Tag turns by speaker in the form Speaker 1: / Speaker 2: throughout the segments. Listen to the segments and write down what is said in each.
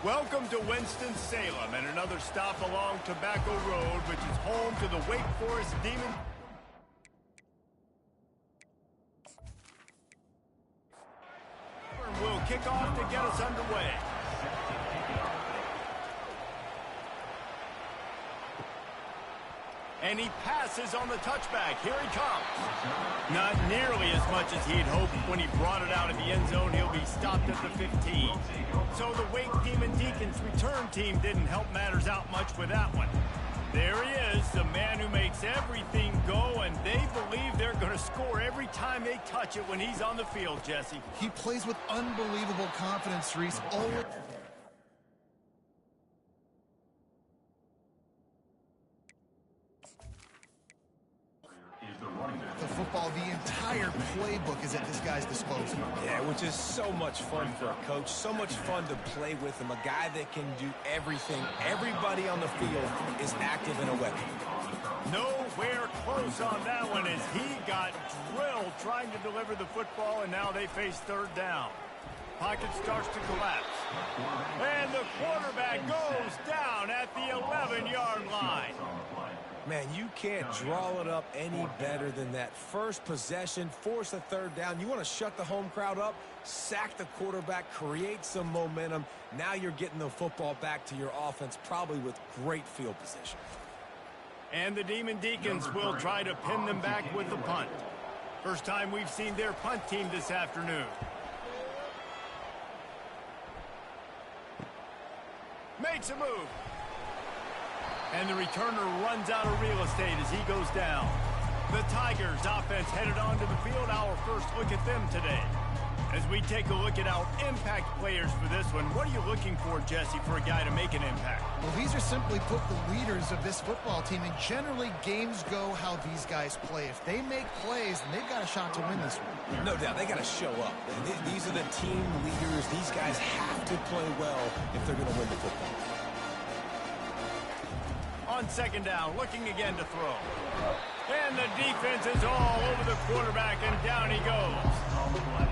Speaker 1: Welcome to Winston-Salem and another stop along Tobacco Road, which is home to the Wake Forest Demon. Auburn will kick off to get us underway. And he passes on the touchback. Here he comes. Not nearly as much as he'd hoped when he brought it out of the end zone. He'll be stopped at the 15. So the Wake Demon Deacons return team didn't help matters out much with that one. There he is, the man who makes everything go, and they believe they're going to score every time they touch it when he's on the field, Jesse.
Speaker 2: He plays with unbelievable confidence, Reese. The football, the entire playbook is at this guy's disposal.
Speaker 3: Yeah, which is so much fun for a coach, so much fun to play with him, a guy that can do everything. Everybody on the field is active in a weapon.
Speaker 1: Nowhere close on that one as he got drilled trying to deliver the football, and now they face third down. Pocket starts to collapse. And the quarterback goes down at the 11-yard line.
Speaker 3: Man, you can't draw it up any better than that. First possession, force a third down. You want to shut the home crowd up, sack the quarterback, create some momentum. Now you're getting the football back to your offense, probably with great field position.
Speaker 1: And the Demon Deacons will try to pin them back with the punt. First time we've seen their punt team this afternoon. Makes a move. And the returner runs out of real estate as he goes down. The Tigers offense headed onto the field. Our first look at them today. As we take a look at our impact players for this one, what are you looking for, Jesse, for a guy to make an impact?
Speaker 2: Well, these are simply put the leaders of this football team, and generally games go how these guys play. If they make plays, then they've got a shot to win this one.
Speaker 3: No doubt, they got to show up. These are the team leaders. These guys have to play well if they're going to win the football.
Speaker 1: On second down, looking again to throw. And the defense is all over the quarterback, and down he goes.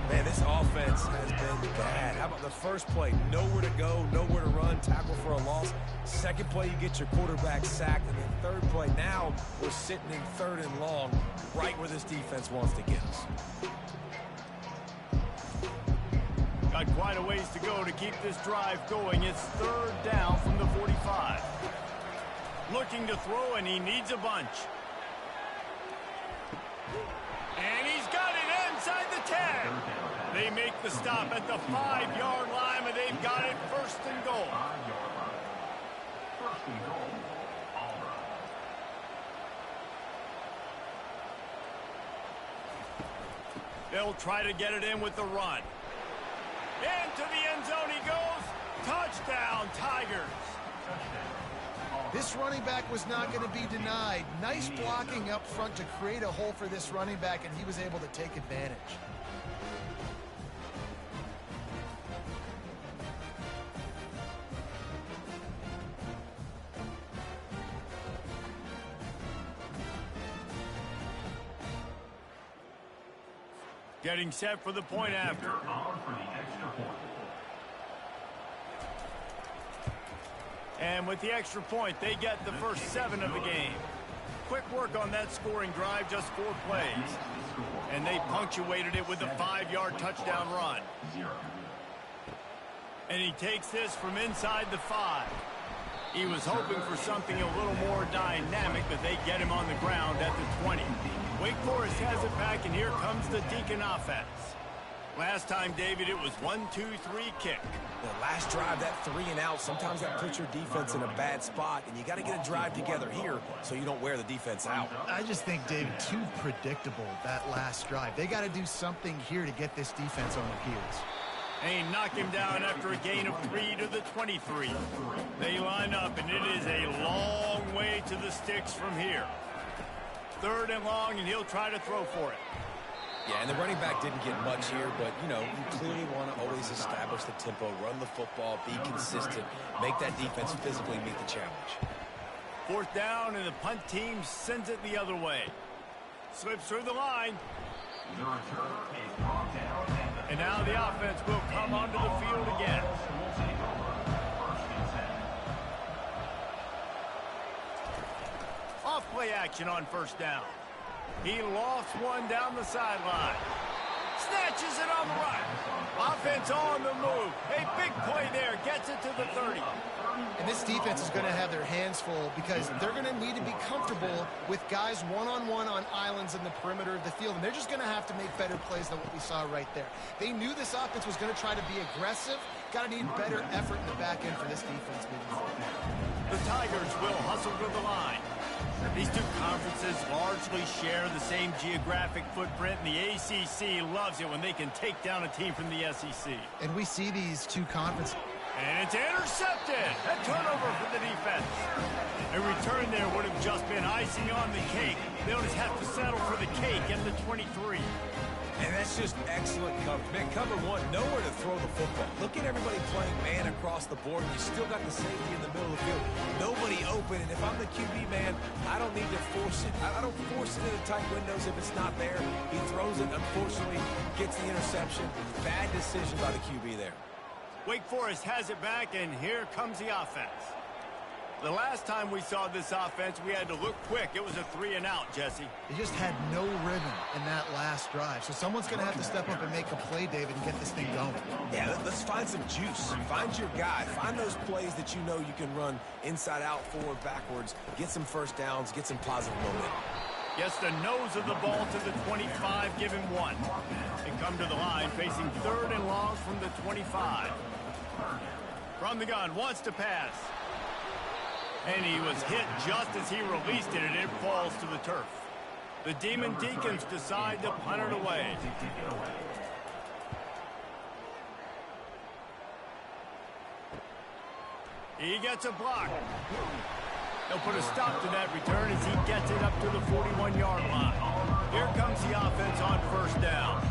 Speaker 3: Man, this offense has been bad. How about the first play? Nowhere to go, nowhere to run, tackle for a loss. Second play, you get your quarterback sacked. And then third play, now we're sitting in third and long, right where this defense wants to get us.
Speaker 1: Got quite a ways to go to keep this drive going. It's third down from the 45. Looking to throw, and he needs a bunch. And he's got it inside the 10. They make the stop at the 5-yard line, and they've got it first and goal. They'll try to get it in with the run. Into the end zone he goes. Touchdown, Tigers.
Speaker 2: This running back was not going to be denied. Nice blocking up front to create a hole for this running back, and he was able to take advantage.
Speaker 1: Getting set for the point after. And with the extra point, they get the first 7 of the game. Quick work on that scoring drive, just 4 plays. And they punctuated it with a 5-yard touchdown run. And he takes this from inside the 5. He was hoping for something a little more dynamic, but they get him on the ground at the 20. Wake Forest has it back, and here comes the Deacon offense. Last time, David, it was 1-2-3 kick.
Speaker 3: The last drive, that 3 and out, sometimes that puts your defense in a bad spot, and you got to get a drive together here so you don't wear the defense out.
Speaker 2: I just think, David, too predictable, that last drive. They got to do something here to get this defense on their heels.
Speaker 1: They knock him down after a gain of 3 to the 23. They line up, and it is a long way to the sticks from here. Third and long, and he'll try to throw for it.
Speaker 3: Yeah, and the running back didn't get much here, but, you know, you clearly want to always establish the tempo, run the football, be consistent, make that defense physically meet the challenge.
Speaker 1: Fourth down, and the punt team sends it the other way. Slips through the line. And now the offense will come onto the field again. play action on first down. He lofts one down the sideline. Snatches it on the right. Offense on the move. A big play there. Gets it to the 30.
Speaker 2: And this defense is going to have their hands full because they're going to need to be comfortable with guys one-on-one on islands in the perimeter of the field. And they're just going to have to make better plays than what we saw right there. They knew this offense was going to try to be aggressive. Got to need better effort in the back end for this defense moving forward.
Speaker 1: The Tigers will hustle to the line. These two conferences largely share the same geographic footprint, and the ACC loves it when they can take down a team from the SEC.
Speaker 2: And we see these two conferences.
Speaker 1: And it's intercepted. A turnover for the defense. A return there would have just been icing on the cake. They'll just have to settle for the cake at the 23.
Speaker 3: And that's just excellent coverage. Man, cover one, nowhere to throw the football. Look at everybody playing man across the board. You still got the safety in the middle of the field. Nobody open. And if I'm the QB, man, I don't need to force it. I don't force it into tight windows if it's not there. He throws it, unfortunately, gets the interception. Bad decision by the QB there.
Speaker 1: Wake Forest has it back, and here comes the offense. The last time we saw this offense, we had to look quick. It was a 3-and-out, Jesse.
Speaker 2: They just had no rhythm in that last drive. So someone's going to have to step up and make a play, David, and get this thing going.
Speaker 3: Yeah, let's find some juice. Find your guy. Find those plays that you know you can run inside out, forward, backwards. Get some first downs. Get some positive momentum.
Speaker 1: Gets the nose of the ball to the 25. Give him one. And come to the line facing 3rd and long from the 25. From the gun, wants to pass. And he was hit just as he released it, and it falls to the turf. The Demon Deacons decide to punt it away. He gets a block. They'll put a stop to that return as he gets it up to the 41-yard line. Here comes the offense on first down.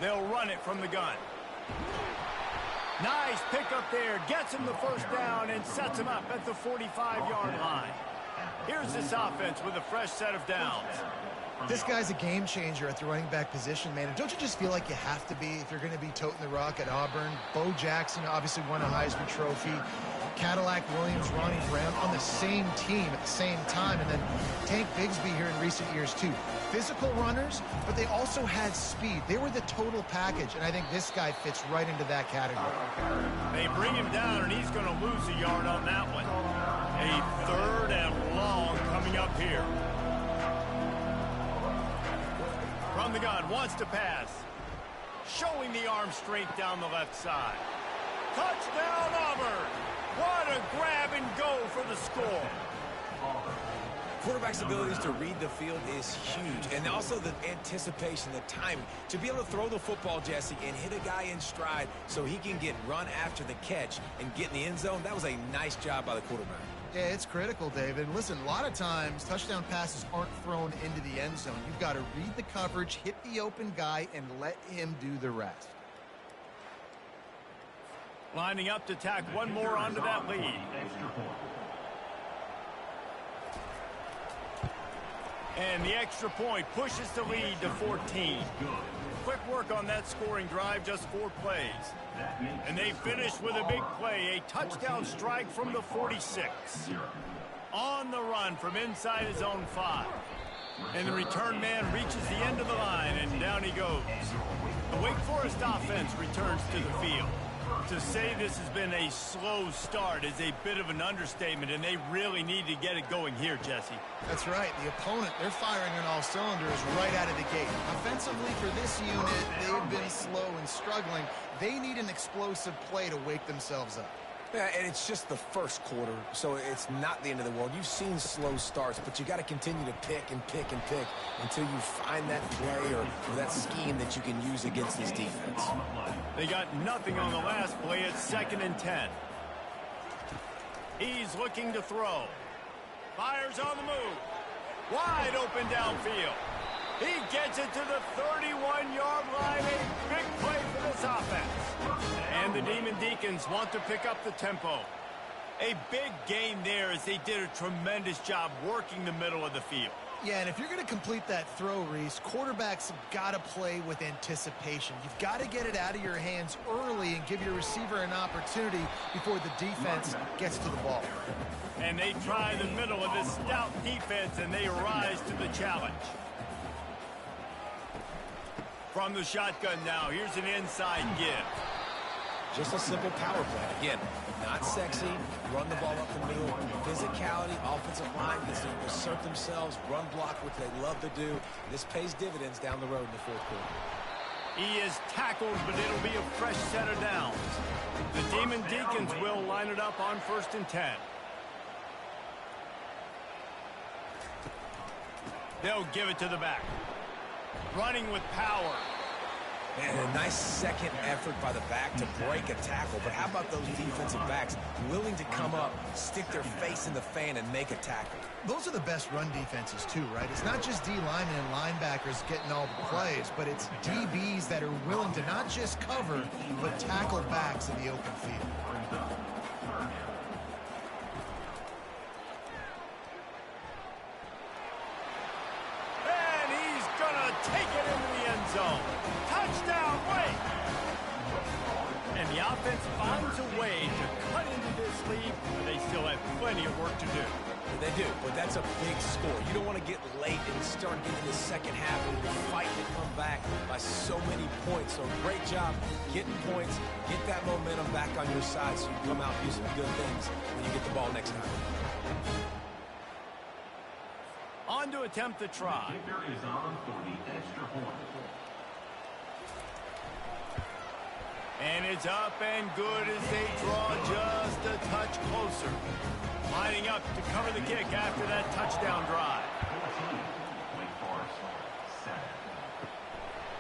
Speaker 1: They'll run it from the gun. Nice pickup there. Gets him the first down and sets him up at the 45-yard line. Here's this offense with a fresh set of downs.
Speaker 2: This guy's a game changer at the running back position, man. And don't you just feel like you have to be if you're going to be toting the rock at Auburn? Bo Jackson obviously won a Heisman Trophy. Cadillac Williams, Ronnie Brown on the same team at the same time. And then Tank Bigsby here in recent years, too. Physical runners, but they also had speed. They were the total package, and I think this guy fits right into that category.
Speaker 1: They bring him down, and he's going to lose a yard on that one. A 3rd and long coming up here. From the gun, wants to pass. Showing the arm strength down the left side. Touchdown, Auburn! What a grab and go for the score.
Speaker 3: Quarterback's abilities to read the field is huge. And also the anticipation, the timing. To be able to throw the football, Jesse, and hit a guy in stride so he can get run after the catch and get in the end zone, that was a nice job by the quarterback.
Speaker 2: Yeah, it's critical, David. Listen, a lot of times touchdown passes aren't thrown into the end zone. You've got to read the coverage, hit the open guy, and let him do the rest.
Speaker 1: Lining up to tack one more onto that lead. And the extra point pushes the lead to 14. Quick work on that scoring drive, just 4 plays. And they finish with a big play, a touchdown strike from the 46. On the run from inside his own 5. And the return man reaches the end of the line, and down he goes. The Wake Forest offense returns to the field. To say this has been a slow start is a bit of an understatement, and they really need to get it going here, Jesse.
Speaker 2: That's right. The opponent, they're firing on all cylinders right out of the gate. Offensively for this unit, they've been slow and struggling. They need an explosive play to wake themselves up.
Speaker 3: Yeah, and it's just the first quarter, so it's not the end of the world. You've seen slow starts, but you got to continue to pick and pick and pick until you find that play or that scheme that you can use against this defense.
Speaker 1: They got nothing on the last play. It's 2nd and 10. He's looking to throw. Fires on the move. Wide open downfield. He gets it to the 31-yard line. A big play for this offense. And the Demon Deacons want to pick up the tempo. A big gain there as they did a tremendous job working the middle of the field.
Speaker 2: Yeah, and if you're going to complete that throw, Reese, quarterbacks have got to play with anticipation. You've got to get it out of your hands early and give your receiver an opportunity before the defense gets to the ball.
Speaker 1: And they try the middle of this stout defense, and they rise to the challenge. From the shotgun now, here's an inside give.
Speaker 3: Just a simple power play. Again, not sexy, run the ball up the middle, physicality, offensive line gets to assert themselves, run block, which they love to do. This pays dividends down the road in the fourth quarter.
Speaker 1: He is tackled, but it'll be a fresh set of downs. The Demon Deacons will line it up on 1st and 10. They'll give it to the back. Running with power.
Speaker 3: And a nice second effort by the back to break a tackle. But how about those defensive backs willing to come up, stick their face in the fan, and make a tackle?
Speaker 2: Those are the best run defenses, too, right? It's not just D linemen and linebackers getting all the plays, but it's DBs that are willing to not just cover, but tackle backs in the open field.
Speaker 1: And he's going to take it into the end zone. Touchdown, Wake! And the offense finds a way to cut into this lead, but they still have plenty of work to do.
Speaker 3: They do, but that's a big score. You don't want to get late and start getting the second half and you're fighting to come back by so many points. So great job getting points, get that momentum back on your side so you come out and do some good things when you get the ball next time.
Speaker 1: On to attempt the try. And it's up and good as they draw just a touch closer. Lining up to cover the kick after that touchdown drive.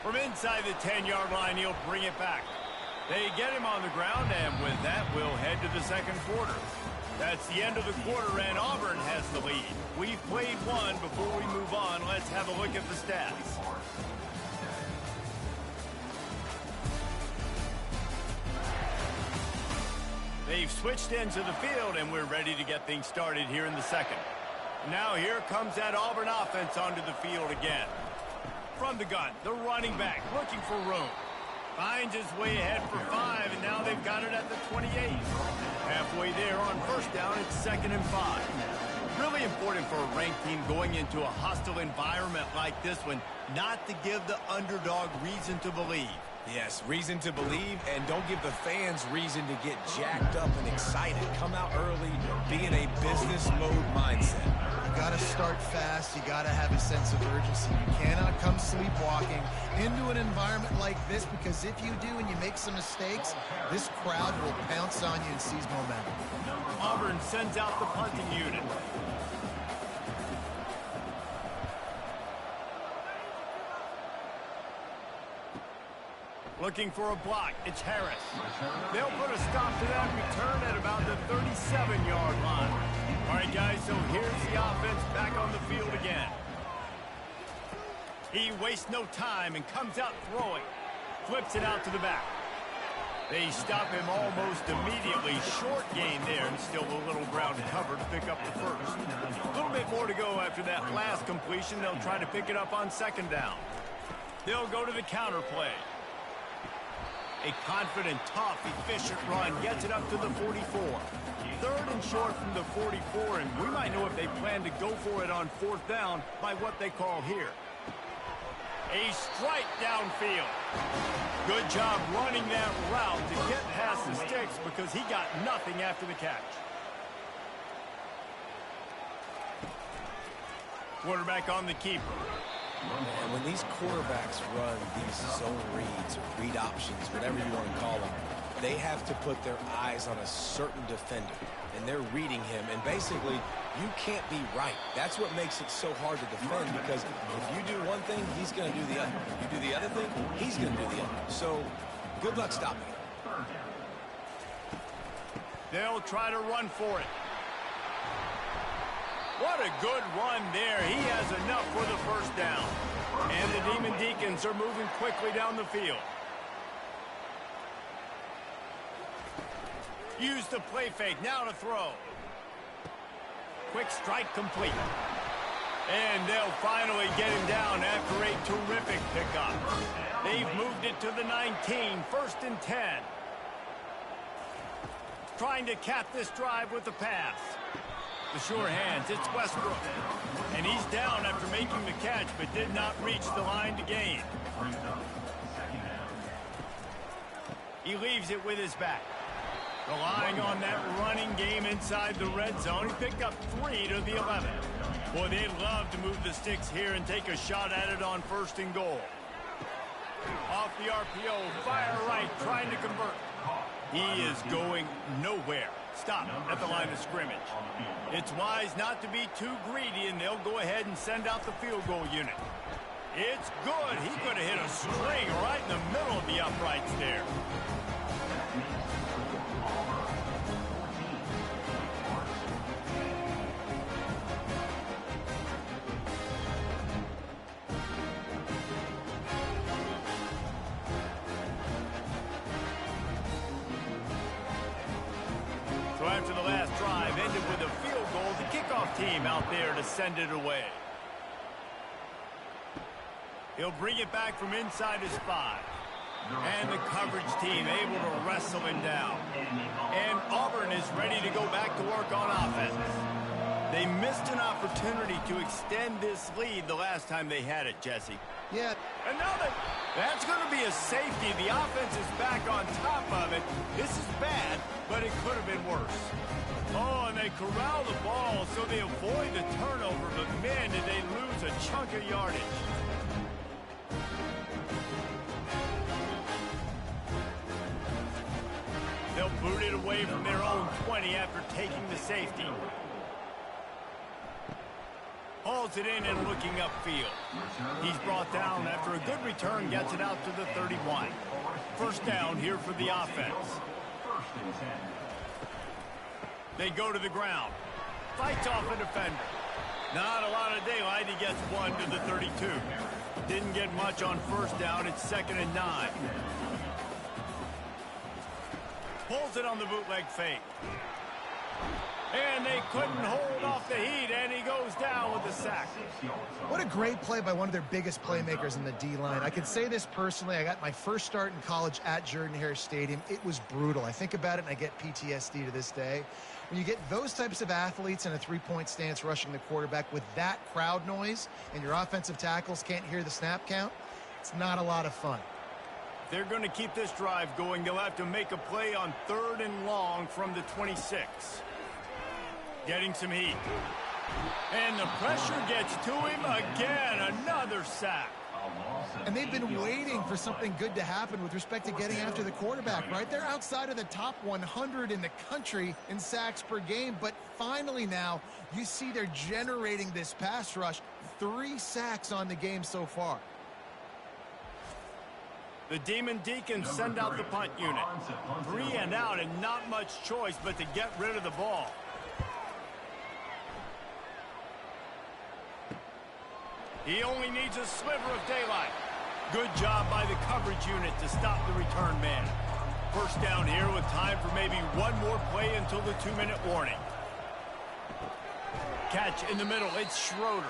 Speaker 1: From inside the 10-yard line, he'll bring it back. They get him on the ground, and with that, we'll head to the second quarter. That's the end of the quarter, and Auburn has the lead. We've played one. Before we move on, let's have a look at the stats. They've switched into the field, and we're ready to get things started here in the second. Now here comes that Auburn offense onto the field again. From the gun, the running back looking for room. Finds his way ahead for 5, and now they've got it at the 28. Halfway there on first down, it's 2nd and 5. Really important for a ranked team going into a hostile environment like this one, not to give the underdog reason to believe.
Speaker 3: Yes, reason to believe, and don't give the fans reason to get jacked up and excited. Come out early, be in a business mode mindset.
Speaker 2: You got to start fast. You got to have a sense of urgency. You cannot come sleepwalking into an environment like this, because if you do and you make some mistakes, this crowd will pounce on you and seize momentum.
Speaker 1: Auburn sends out the punting unit. Looking for a block. It's Harris. They'll put a stop to that return at about the 37-yard line. All right, guys, so here's the offense back on the field again. He wastes no time and comes out throwing. Flips it out to the back. They stop him almost immediately. Short gain there, and still a little ground to cover to pick up the first. A little bit more to go after that last completion. They'll try to pick it up on 2nd down. They'll go to the counter play. A confident, tough, efficient run gets it up to the 44. 3rd and short from the 44, and we might know if they plan to go for it on 4th down by what they call here. A strike downfield. Good job running that route to get past the sticks, because he got nothing after the catch. Quarterback on the keeper.
Speaker 3: And when these quarterbacks run these zone reads or read options, whatever you want to call them, they have to put their eyes on a certain defender, and they're reading him. And basically, you can't be right. That's what makes it so hard to defend, because if you do one thing, he's going to do the other. You do the other thing, he's going to do the other. So good luck stopping it.
Speaker 1: They'll try to run for it. What a good run there. He has enough for the first down. And the Demon Deacons are moving quickly down the field. Use the play fake. Now to throw. Quick strike complete. And they'll finally get him down after a terrific pickup. They've moved it to the 19, 1st and 10. Trying to cap this drive with the pass. The sure hands, it's Westbrook. And he's down after making the catch, but did not reach the line to gain. He leaves it with his back. Relying on that running game inside the red zone. He picked up 3 to the 11. Boy, they'd love to move the sticks here and take a shot at it on 1st and goal. Off the RPO, fire right, trying to convert. He is going nowhere. Stop at the line of scrimmage. It's wise not to be too greedy, and they'll go ahead and send out the field goal unit. It's good. He could have hit a string right in the middle of the uprights there. After the last drive ended with a field goal, the kickoff team out there to send it away. He'll bring it back from inside his 5. And the coverage team able to wrestle him down. And Auburn is ready to go back to work on offense. They missed an opportunity to extend this lead the last time they had it, Jesse.
Speaker 2: Yeah.
Speaker 1: And now that's going to be a safety. The offense is back on top of it. This is bad, but it could have been worse. Oh, and they corral the ball so they avoid the turnover, but man, did they lose a chunk of yardage. They'll boot it away from their own 20 after taking the safety. Hauls it in and looking upfield. He's brought down after a good return, gets it out to the 31. 1st down here for the offense. They go to the ground. Fights off a defender. Not a lot of daylight. He gets 1 to the 32. Didn't get much on 1st down. It's 2nd and 9. Pulls it on the bootleg fake. And they couldn't hold off the heat, and he goes down with the sack.
Speaker 2: What a great play by one of their biggest playmakers in the D-line. I can say this personally. I got my first start in college at Jordan-Hare Stadium. It was brutal. I think about it, and I get PTSD to this day. When you get those types of athletes in a three-point stance rushing the quarterback with that crowd noise, and your offensive tackles can't hear the snap count, it's not a lot of fun.
Speaker 1: They're going to keep this drive going. They'll have to make a play on 3rd and long from the 26. Getting some heat. And the pressure gets to him again. Another sack.
Speaker 2: And they've been waiting for something good to happen with respect to getting after the quarterback, right? They're outside of the top 100 in the country in sacks per game, but finally now you see they're generating this pass rush. 3 sacks on the game so far.
Speaker 1: The Demon Deacons send out the punt unit. 3 and out, and not much choice but to get rid of the ball. He only needs a sliver of daylight. Good job by the coverage unit to stop the return man. 1st down here with time for maybe one more play until the 2-minute warning. Catch in the middle. It's Schroeder.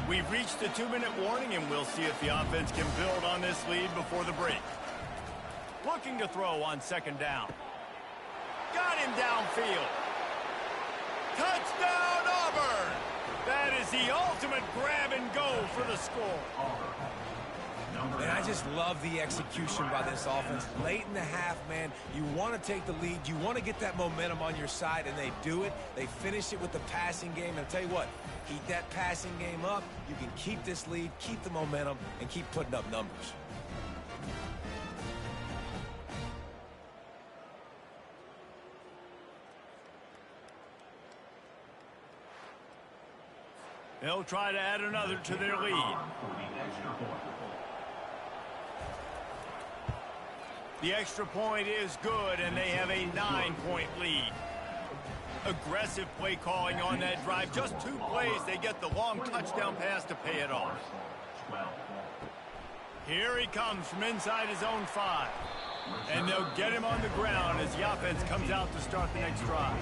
Speaker 1: We've reached the 2-minute warning, and we'll see if the offense can build on this lead before the break. Looking to throw on 2nd down. Got him downfield. Touchdown, Auburn! That is the ultimate grab and go for the score.
Speaker 3: And I just love the execution by this offense. Late in the half, man, you want to take the lead. You want to get that momentum on your side, and they do it. They finish it with the passing game. And I'll tell you what, keep that passing game up. You can keep this lead, keep the momentum, and keep putting up numbers.
Speaker 1: They'll try to add another to their lead. The extra point is good, and they have a 9-point lead. Aggressive play calling on that drive. Just 2 plays, they get the long touchdown pass to pay it off. Here he comes from inside his own 5. And they'll get him on the ground as the offense comes out to start the next drive.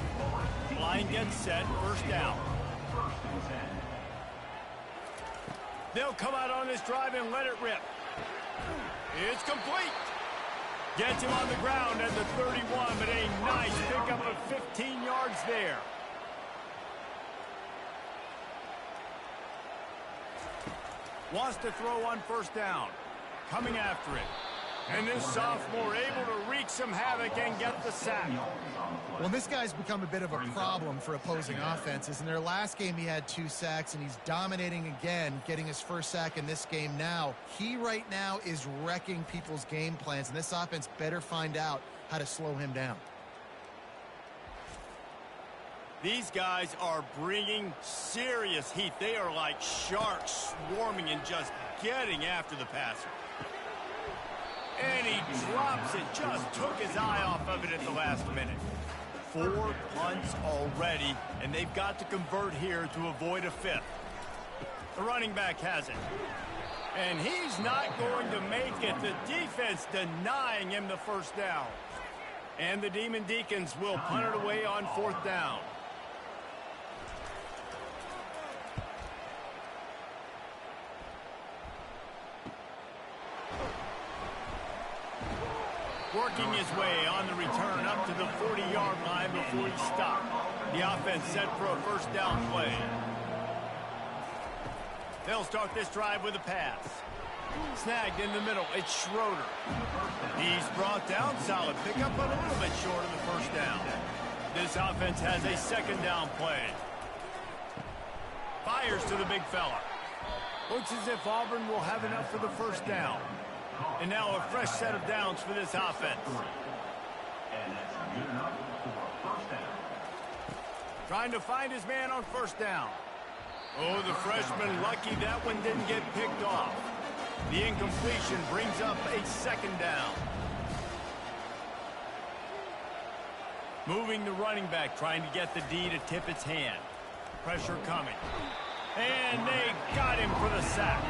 Speaker 1: Line gets set, first down. They'll come out on this drive and let it rip. It's complete. Gets him on the ground at the 31, but a nice pickup of 15 yards there. Wants to throw on first down. Coming after it. And this sophomore able to wreak some havoc and get the sack.
Speaker 2: Well, this guy's become a bit of a problem for opposing offenses. In their last game, he had 2 sacks, and he's dominating again, getting his first sack in this game now. He right now is wrecking people's game plans, and this offense better find out how to slow him down.
Speaker 1: These guys are bringing serious heat. They are like sharks swarming and just getting after the passer. And he drops it, just took his eye off of it at the last minute. 4 punts already, and they've got to convert here to avoid a 5th. The running back has it. And he's not going to make it. The defense denying him the first down. And the Demon Deacons will punt it away on 4th down. Working his way on the return up to the 40-yard line before he stopped. The offense set for a first down play. They'll start this drive with a pass. Snagged in the middle. It's Schroeder. He's brought down. Solid pickup, but a little bit short of the first down. This offense has a second down play. Fires to the big fella. Looks as if Auburn will have enough for the first down. And now a fresh set of downs for this offense. Trying to find his man on first down. Oh, the freshman lucky that one didn't get picked off. The incompletion brings up a second down. Moving the running back, trying to get the D to tip its hand. Pressure coming. And they got him for the sack.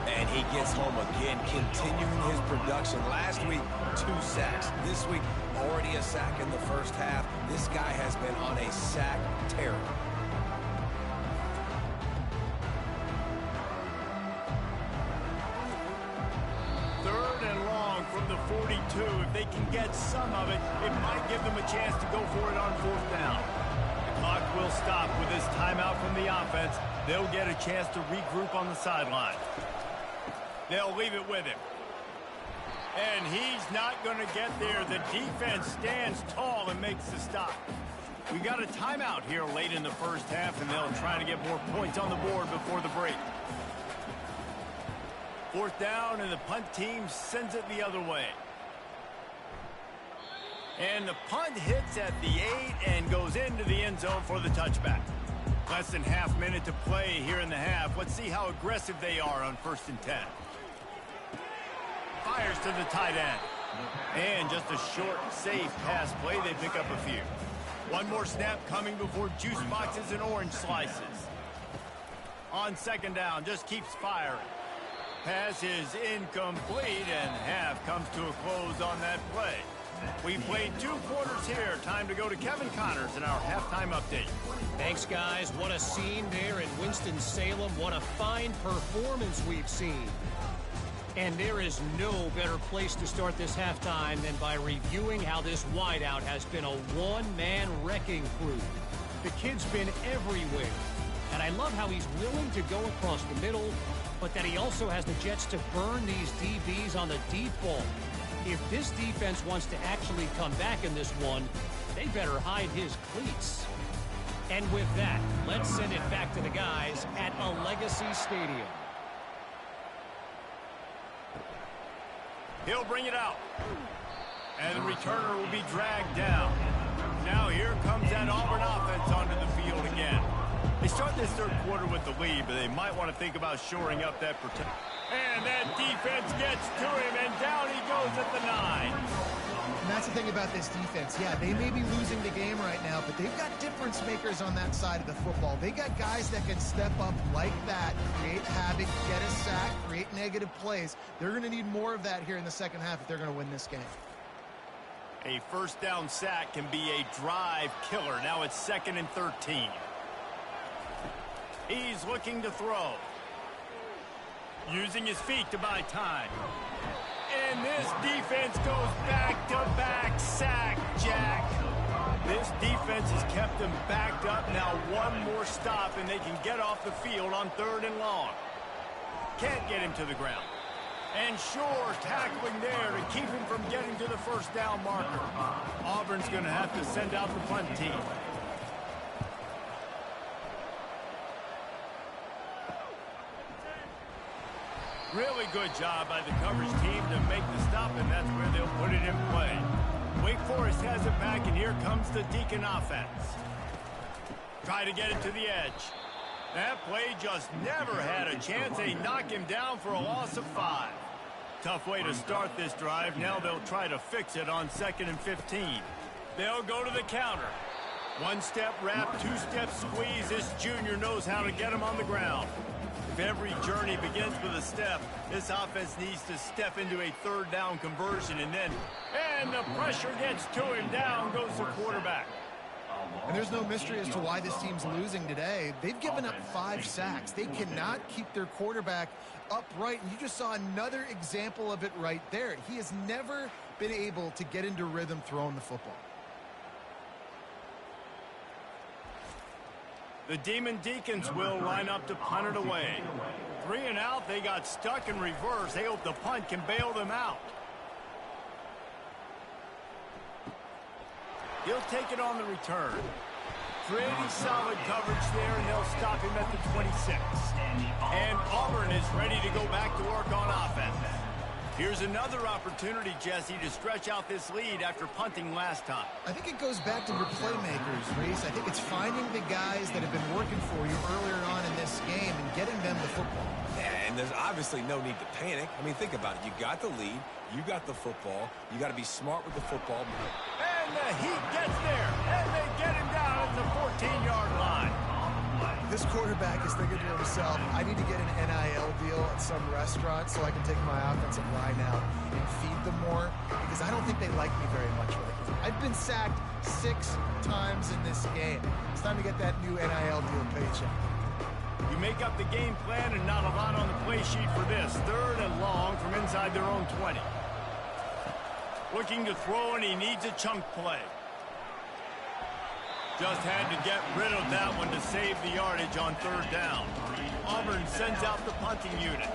Speaker 3: And he gets home again, continuing his production. Last week, 2 sacks. This week, already a sack in the first half. This guy has been on a sack tear.
Speaker 1: Third and long from the 42. If they can get some of it, it might give them a chance to go for it on 4th down. The clock will stop with this timeout from the offense. They'll get a chance to regroup on the sideline. They'll leave it with him. And he's not going to get there. The defense stands tall and makes the stop. We got a timeout here late in the first half, and they'll try to get more points on the board before the break. 4th down, and the punt team sends it the other way. And the punt hits at the 8 and goes into the end zone for the touchback. Less than half minute to play here in the half. Let's see how aggressive they are on 1st and 10. Fires to the tight end. And just a short, safe pass play. They pick up a few. One more snap coming before juice boxes and orange slices. On 2nd down, just keeps firing. Pass is incomplete, and half comes to a close on that play. We played 2 quarters here. Time to go to Kevin Connors in our halftime update.
Speaker 4: Thanks, guys. What a scene there in Winston-Salem. What a fine performance we've seen. And there is no better place to start this halftime than by reviewing how this wideout has been a one-man wrecking crew. The kid's been everywhere. And I love how he's willing to go across the middle, but that he also has the jets to burn these DBs on the deep ball. If this defense wants to actually come back in this one, they better hide his cleats. And with that, let's send it back to the guys at a Legacy Stadium.
Speaker 1: He'll bring it out. And the returner will be dragged down. Now here comes that Auburn offense onto the field again. They start this 3rd quarter with the lead, but they might want to think about shoring up that protection. And that defense gets to him, and down he goes at the 9.
Speaker 2: And that's the thing about this defense. Yeah, they may be losing the game right now, but they've got difference makers on that side of the football. They got guys that can step up like that, create havoc, get a sack, create negative plays. They're going to need more of that here in the second half if they're going to win this game.
Speaker 1: A first down sack can be a drive killer. Now it's 2nd and 13. He's looking to throw. Using his feet to buy time. And this defense goes back-to-back sack, Jack. This defense has kept them backed up. Now one more stop, and they can get off the field on 3rd and long. Can't get him to the ground. And sure, tackling there to keep him from getting to the first down marker. Auburn's going to have to send out the punt team. Really good job by the coverage team to make the stop, and that's where they'll put it in play. Wake Forest has it back, and here comes the Deacon offense. Try to get it to the edge. That play just never had a chance. They knock him down for a loss of 5. Tough way to start this drive. Now they'll try to fix it on 2nd and 15. They'll go to the counter. One-step wrap, two-step squeeze. This junior knows how to get him on the ground. If every journey begins with a step, this offense needs to step into a 3rd down conversion, and the pressure gets to him. Down goes the quarterback.
Speaker 2: And there's no mystery as to why this team's losing today. They've given up 5 sacks. They cannot keep their quarterback upright, and you just saw another example of it right there. He has never been able to get into rhythm throwing the football.
Speaker 1: The Demon Deacons will line up to punt it away. 3 and out, they got stuck in reverse. They hope the punt can bail them out. He'll take it on the return. Pretty solid coverage there, and they'll stop him at the 26. And Auburn is ready to go back to work on offense. Here's another opportunity, Jesse, to stretch out this lead after punting last time.
Speaker 2: I think it goes back to your playmakers, Reese. I think it's finding the guys that have been working for you earlier on in this game and getting them the football.
Speaker 3: Yeah, and there's obviously no need to panic. I mean, think about it. You got the lead. You got the football. You got to be smart with the football.
Speaker 1: And the Heat gets there, and they get him down at the 14-yard line.
Speaker 2: This quarterback is thinking to himself, I need to get an NIL deal at some restaurant so I can take my offensive line out and feed them more, because I don't think they like me very much right now. I've been sacked 6 times in this game. It's time to get that new NIL deal paycheck.
Speaker 1: You make up the game plan and not a lot on the play sheet for this. 3rd and long from inside their own 20. Looking to throw, and he needs a chunk play. Just had to get rid of that one to save the yardage on 3rd down. Auburn sends out the punting unit.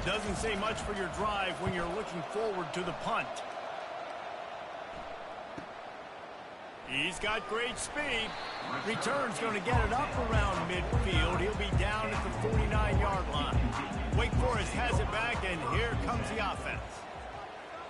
Speaker 1: Doesn't say much for your drive when you're looking forward to the punt. He's got great speed. Return's going to get it up around midfield. He'll be down at the 49-yard line. Wake Forest has it back, and here comes the offense.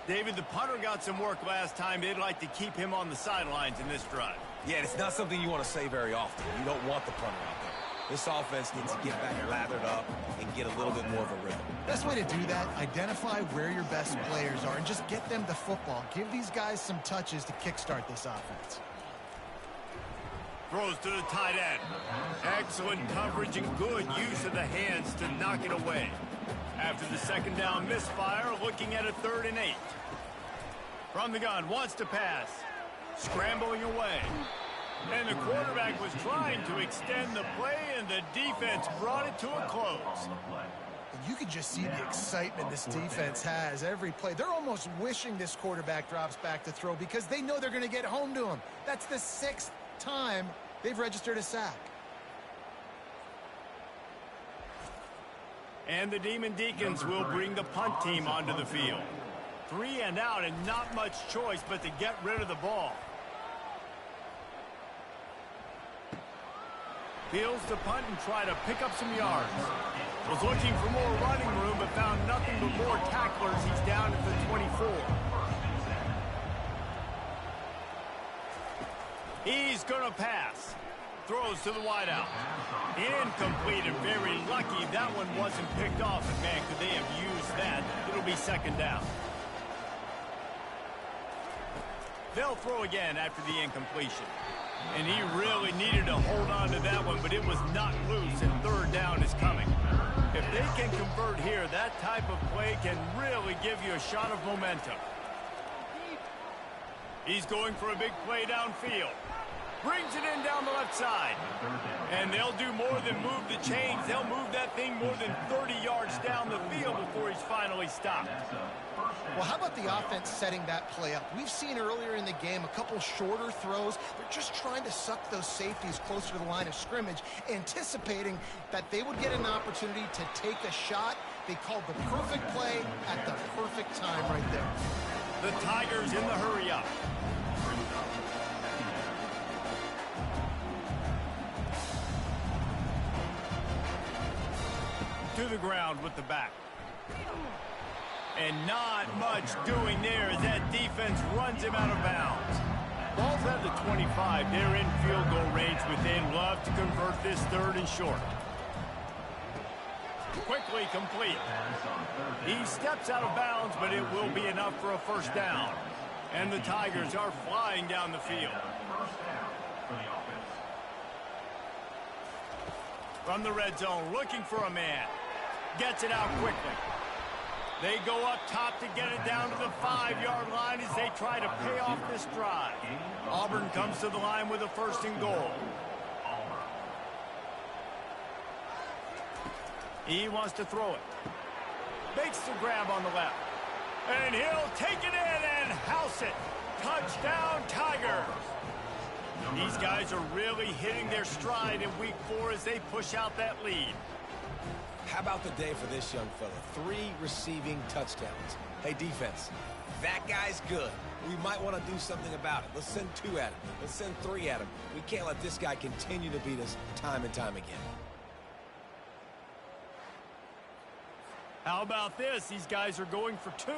Speaker 1: David, the punter got some work last time. They'd like to keep him on the sidelines in this drive.
Speaker 3: Yeah, it's not something you want to say very often. You don't want the punter out there. This offense needs to get back lathered up and get a little bit more of a rhythm.
Speaker 2: Best way to do that, identify where your best players are and just get them the football. Give these guys some touches to kickstart this offense.
Speaker 1: Throws to the tight end. Excellent coverage and good use of the hands to knock it away. After the 2nd down misfire, looking at a 3rd and 8. From the gun, wants to pass. Scrambling away. And the quarterback was trying to extend the play, and the defense brought it to a close.
Speaker 2: You can just see the excitement this defense has every play. They're almost wishing this quarterback drops back to throw because they know they're going to get home to him. That's the 6th time they've registered a sack.
Speaker 1: And the Demon Deacons will bring the punt team onto the field. 3 and out, and not much choice but to get rid of the ball. Fields to punt and try to pick up some yards. Was looking for more running room, but found nothing but more tacklers. He's down at the 24. He's going to pass. Throws to the wideout. Incomplete, and very lucky that one wasn't picked off. And man, could they have used that? It'll be 2nd down. They'll throw again after the incompletion. And he really needed to hold on to that one, but it was not loose, and third down is coming. If they can convert here, that type of play can really give you a shot of momentum. He's going for a big play downfield. Brings it in down the left side. And they'll do more than move the chains. They'll move that thing more than 30 yards down the field before he's finally stopped.
Speaker 2: Well, how about the offense setting that play up? We've seen earlier in the game a couple shorter throws. They're just trying to suck those safeties closer to the line of scrimmage, anticipating that they would get an opportunity to take a shot. They called the perfect play at the perfect time right there.
Speaker 1: The Tigers in the hurry up. To the ground with the back. And not much doing there as that defense runs him out of bounds. Ball's at the 25. They're in field goal range within. Love to convert this third and short. Quickly complete. He steps out of bounds, but it will be enough for a first down. And the Tigers are flying down the field. From the red zone, looking for a man. Gets it out quickly. They go up top to get it down to the 5-yard line as they try to pay off this drive. Auburn comes to the line with a first and goal. He wants to throw it. Makes the grab on the left. And he'll take it in and house it. Touchdown, Tigers. These guys are really hitting their stride in week 4 as they push out that lead.
Speaker 3: How about the day for this young fella? 3 receiving touchdowns. Hey, defense, that guy's good. We might want to do something about it. Let's send 2 at him. Let's send 3 at him. We can't let this guy continue to beat us time and time again.
Speaker 1: How about this? These guys are going for 2.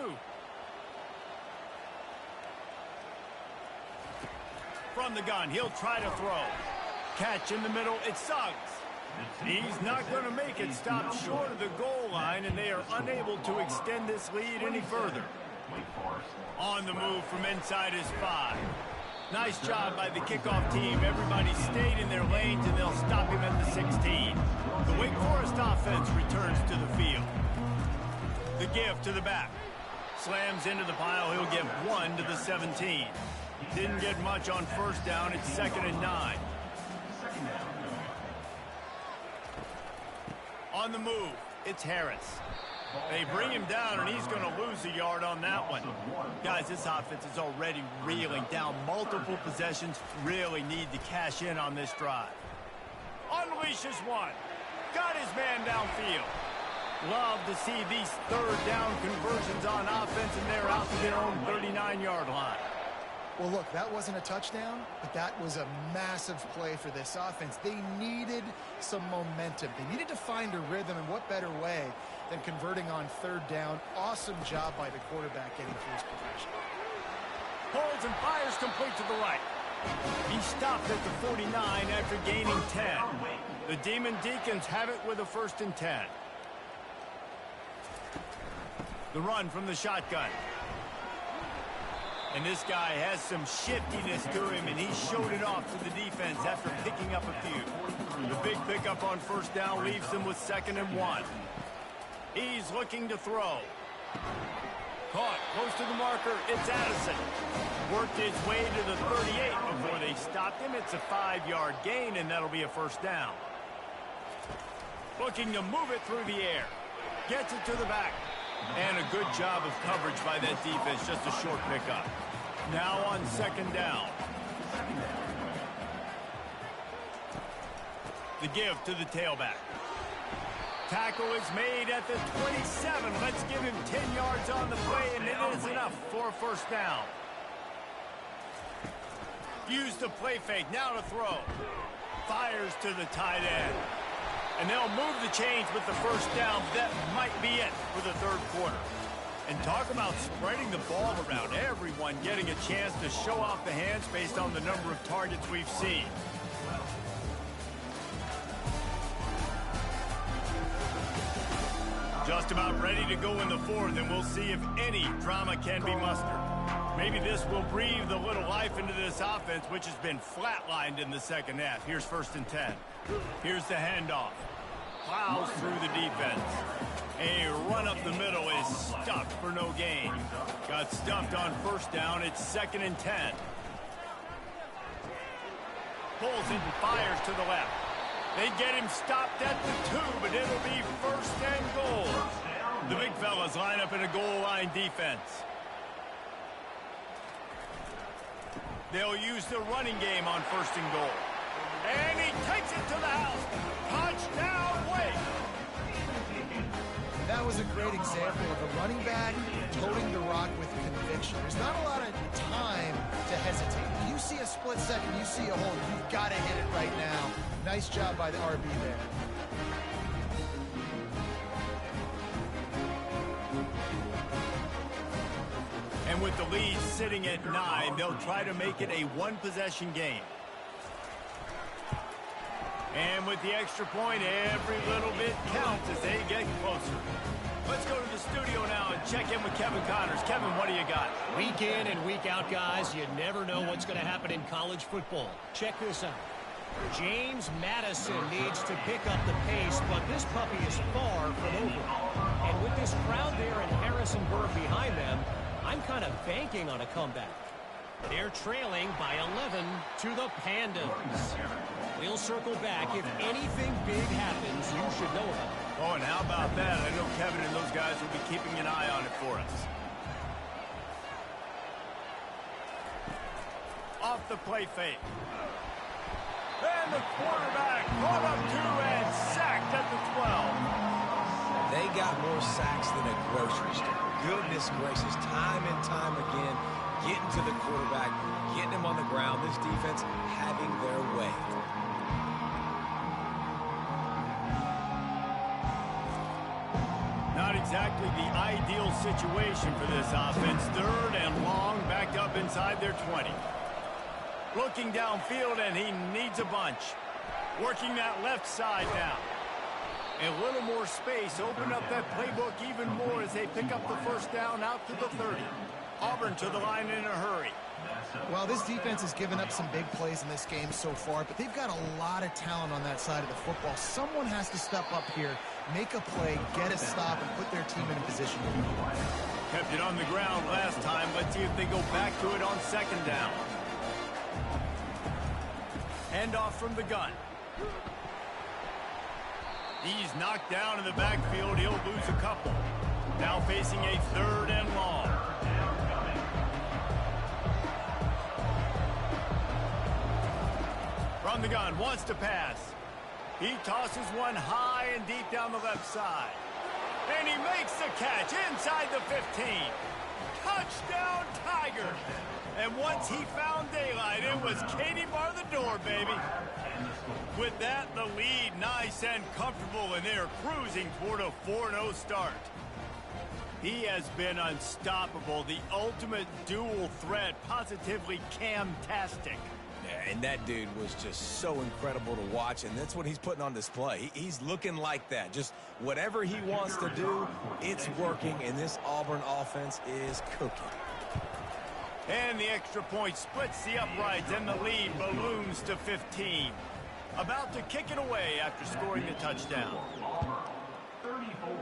Speaker 1: From the gun, he'll try to throw. Catch in the middle, it sucks. He's not going to make it. Stop short of the goal line, and they are unable to extend this lead any further. On the move from inside his 5. Nice job by the kickoff team. Everybody stayed in their lanes, and they'll stop him at the 16. The Wake Forest offense returns to the field. The give to the back. Slams into the pile. He'll get 1 to the 17. Didn't get much on first down. It's 2nd and 9. On the move, it's Harris. They bring him down, and he's going to lose a yard on that one. Guys, this offense is already reeling down multiple possessions. Really need to cash in on this drive. Unleashes one. Got his man downfield. Love to see these third down conversions on offense, and they're out to their own 39-yard line.
Speaker 2: Well, look, that wasn't a touchdown, but that was a massive play for this offense. They needed some momentum. They needed to find a rhythm, and what better way than converting on third down. Awesome job by the quarterback getting through his progression.
Speaker 1: Holds and fires complete to the right. He stopped at the 49 after gaining 10. The Demon Deacons have it with a 1st and 10. The run from the shotgun. And this guy has some shiftiness to him, and he showed it off to the defense after picking up a few. The big pickup on first down leaves them with 2nd and 1. He's looking to throw. Caught close to the marker. It's Addison. Worked his way to the 38 before they stopped him. It's a 5-yard gain, and that'll be a first down. Looking to move it through the air. Gets it to the back. And a good job of coverage by that defense. Just a short pickup. Now on 2nd down. The give to the tailback. Tackle is made at the 27. Let's give him 10 yards on the play, and it is enough for a first down. Use the play fake. Now to throw. Fires to the tight end. And they'll move the chains with the first down. That might be it for the third quarter. And talk about spreading the ball around. Everyone getting a chance to show off the hands based on the number of targets we've seen. Just about ready to go in the 4th, and we'll see if any drama can be mustered. Maybe this will breathe a little life into this offense, which has been flatlined in the second half. Here's 1st and 10. Here's the handoff. Plows through the defense. A run up the middle is stuck for no gain. Got stuffed on 1st down. It's 2nd and 10. Pulls it and fires to the left. They get him stopped at the 2, but it'll be 1st and goal. The big fellas line up in a goal line defense. They'll use the running game on 1st and goal. And he takes it to the house. Touchdown, Wake!
Speaker 2: That was a great example of a running back toting the rock with conviction. There's not a lot of time to hesitate. You see a split second, you see a hole, you've got to hit it right now. Nice job by the RB there.
Speaker 1: And with the lead sitting at 9, they'll try to make it a one-possession game. And with the extra point, every little bit counts as they get closer. Let's go to the studio now and check in with Kevin Connors. Kevin, what do you got?
Speaker 4: Week in and week out, guys, you never know what's going to happen in college football. Check this out. James Madison needs to pick up the pace, but this puppy is far from over. And with this crowd there and Harrisonburg behind them, I'm kind of banking on a comeback. They're trailing by 11 to the Pandas. We'll circle back. If anything big happens, you should know about it.
Speaker 1: Oh, and how about that? I know Kevin and those guys will be keeping an eye on it for us. Off the play fake. And the quarterback brought up 2 and sacked at the 12.
Speaker 3: They got more sacks than a grocery store. Goodness gracious, time and time again, getting to the quarterback, getting him on the ground. This defense having their way.
Speaker 1: Not exactly the ideal situation for this offense. 3rd and long, backed up inside their 20. Looking downfield, and he needs a bunch. Working that left side now. A little more space, open up that playbook even more as they pick up the 1st down out to the 30. Auburn to the line in a hurry.
Speaker 2: Well, this defense has given up some big plays in this game so far, but they've got a lot of talent on that side of the football. Someone has to step up here, make a play, get a stop, and put their team in a position to win.
Speaker 1: Kept it on the ground last time. Let's see if they go back to it on 2nd down. Handoff from the gun. He's knocked down in the backfield. He'll lose a couple. Now facing a 3rd and long. From the gun, wants to pass. He tosses one high and deep down the left side. And he makes the catch inside the 15. Touchdown, Tigers. And once he found daylight, it was Katie bar the door, baby. With that, the lead nice and comfortable, and they're cruising toward a 4-0 start. He has been unstoppable, the ultimate dual threat, positively Cam-tastic.
Speaker 3: And that dude was just so incredible to watch, and that's what he's putting on display. He's looking like that. Just whatever he wants to do, it's working, and this Auburn offense is cooking.
Speaker 1: And the extra point splits the uprights, and the lead balloons to 15. About to kick it away after scoring the touchdown.
Speaker 5: 34,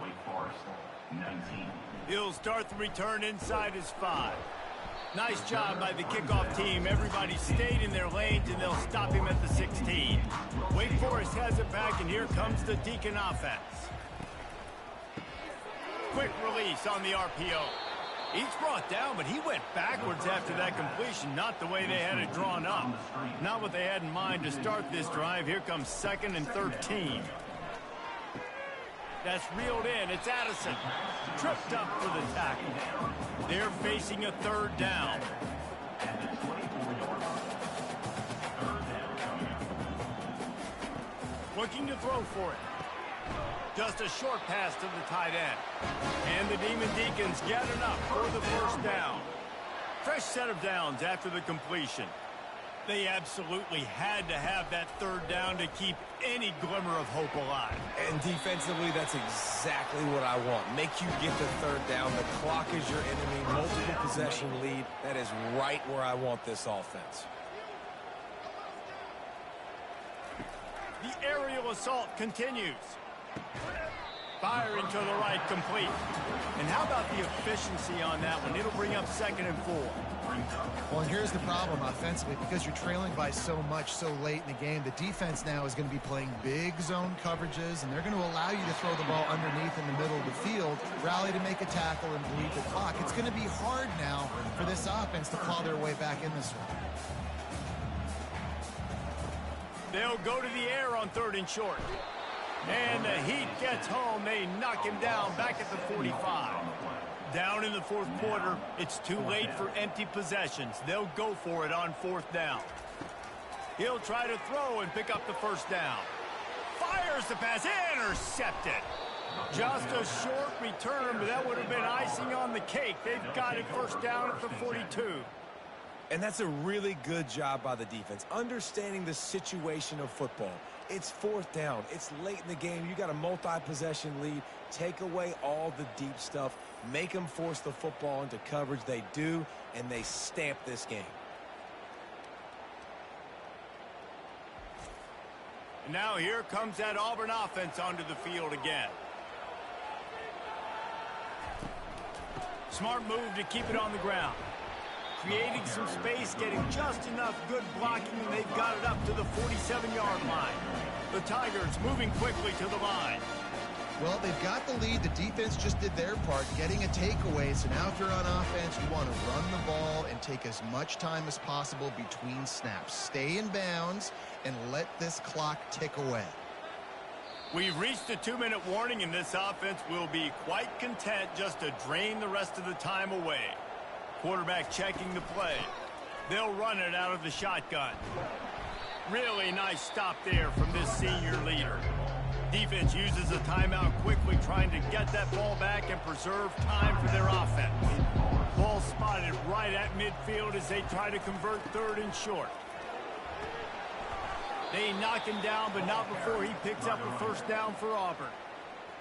Speaker 5: Wake Forest, 19.
Speaker 1: He'll start the return inside his 5. Nice job by the kickoff team. Everybody stayed in their lanes, and they'll stop him at the 16. Wake Forest has it back, and here comes the Deacon offense. Quick release on the RPO. He's brought down, but he went backwards after that completion. Not the way they had it drawn up. Not what they had in mind to start this drive. Here comes 2nd and 13. That's reeled in. It's Addison. Tripped up for the tackle. They're facing a 3rd down. Looking to throw for it. Just a short pass to the tight end. And the Demon Deacons get enough for the 1st down. Fresh set of downs after the completion. They absolutely had to have that third down to keep any glimmer of hope alive.
Speaker 3: And defensively, that's exactly what I want. Make you get the third down. The clock is your enemy. Multiple possession lead. That is right where I want this offense.
Speaker 1: The aerial assault continues. Firing to the right, complete. And how about the efficiency on that one? It'll bring up 2nd and 4.
Speaker 2: Well, and here's the problem offensively. Because you're trailing by so much so late in the game, the defense now is going to be playing big zone coverages, and they're going to allow you to throw the ball underneath in the middle of the field, rally to make a tackle, and bleed the clock. It's going to be hard now for this offense to claw their way back in this one.
Speaker 1: They'll go to the air on 3rd and short. And the Heat gets home. They knock him down back at the 45. Down in the 4th quarter, it's too late for empty possessions. They'll go for it on 4th down. He'll try to throw and pick up the 1st down. Fires the pass, intercepted. Just a short return, but that would have been icing on the cake. They've got it 1st down at the 42.
Speaker 3: And that's a really good job by the defense, understanding the situation of football. It's 4th down. It's late in the game. You got a multi-possession lead. Take away all the deep stuff. Make them force the football into coverage. They do, and they stamp this game.
Speaker 1: And now here comes that Auburn offense onto the field again. Smart move to keep it on the ground. Creating some space, getting just enough good blocking, and they've got it up to the 47-yard line. The Tigers moving quickly to the line.
Speaker 2: Well, they've got the lead. The defense just did their part, getting a takeaway. So now if you're on offense, you want to run the ball and take as much time as possible between snaps. Stay in bounds and let this clock tick away.
Speaker 1: We've reached a 2-minute warning, and this offense will be quite content just to drain the rest of the time away. Quarterback checking the play. They'll run it out of the shotgun. Really nice stop there from this senior leader. Defense uses a timeout quickly, trying to get that ball back and preserve time for their offense. Ball spotted right at midfield as they try to convert 3rd and short. They knock him down, but not before he picks up a 1st down for Auburn.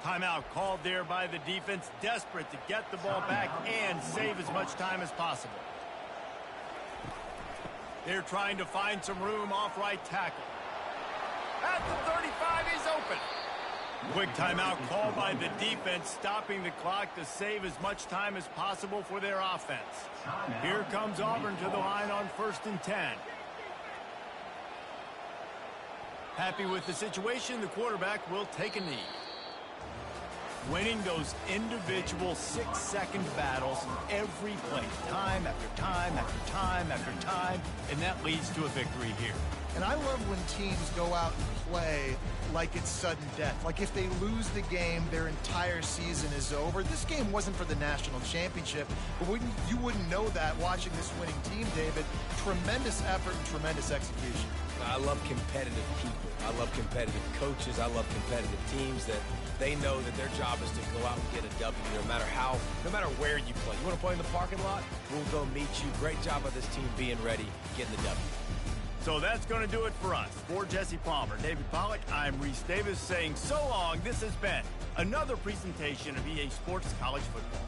Speaker 1: Timeout called there by the defense, desperate to get the ball back and save as much time as possible. They're trying to find some room off right tackle. At the 35, he's open. Quick timeout called by the defense, stopping the clock to save as much time as possible for their offense. Here comes Auburn to the line on 1st and 10. Happy with the situation, the quarterback will take a knee. Winning those individual 6-second battles every play, time after time after time after time, and that leads to a victory here.
Speaker 2: And I love when teams go out and play like it's sudden death. Like if they lose the game, their entire season is over. This game wasn't for the national championship, but you wouldn't know that watching this winning team, David. Tremendous effort and tremendous execution.
Speaker 3: I love competitive people. I love competitive coaches. I love competitive teams that they know that their job is to go out and get a W no matter where you play. You want to play in the parking lot? We'll go meet you. Great job of this team being ready, getting the W.
Speaker 1: So that's going to do it for us. For Jesse Palmer, David Pollack, I'm Reese Davis saying so long. This has been another presentation of EA Sports College Football.